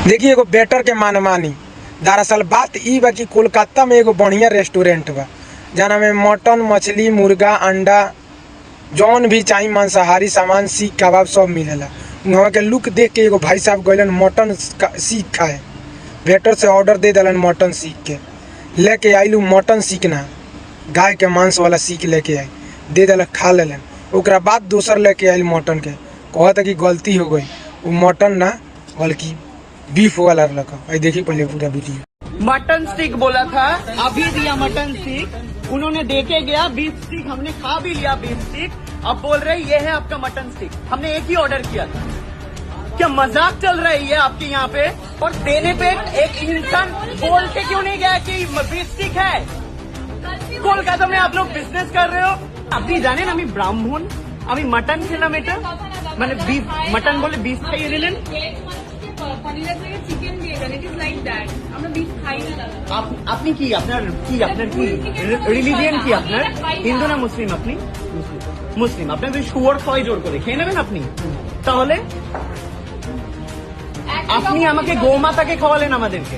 देखिए एगो बेटर के मानमानी। दरअसल बात ई बा कि कोलकाता में एगो बढ़िया रेस्टोरेंट बा जना में मटन, मछली, मुर्गा, अंडा जौन भी चाही मांसाहारी सामान, सीख कबाब सब मिलेला। वहाँ के लुक देख के एगो भाई साहब गइलन मटन सीख खाए। वेटर से ऑर्डर दे दिलन मटन सीख के, लेके आइलू मटन सीख ना, गाय के मांस वाला सीख लेके आई, दे दिलक, खा लेलन। ओकरा बाद दोसर लेके आइल मटन के, कहता कि गलती हो गई, वो मटन ना बल्कि बीफ वाला रखा। देखिए पहले पूरा वीडियो। मटन स्टिक बोला था, अभी दिया मटन स्टिक, उन्होंने देके गया बीफ स्टिक, हमने खा भी लिया बीफ स्टिक, अब बोल रहे ये है आपका मटन स्टिक। हमने एक ही ऑर्डर किया था। क्या मजाक चल रही है आपके यहाँ पे? और देने पे एक इंसान बोल के क्यों नहीं गया कि बीफ स्टिक है? कोलकाता में आप लोग बिजनेस कर रहे हो। আপনি জানেন আমি ব্রাহ্মণ, আমি মাটন খেলাম, এটা মানে বিফ মাটন বলে বিফ খাইয়ে দিলেন। আপনি কি আপনার কি রিলিজিয়ন কি আপনার? হিন্দু না মুসলিম? আপনি মুসলিম। আপনার যদি শুয়োর খাওয়াই জোর করে খেয়ে নেবেন আপনি? তাহলে আপনি আমাকে গোমাতাকে খাওয়ালেন আমাদেরকে।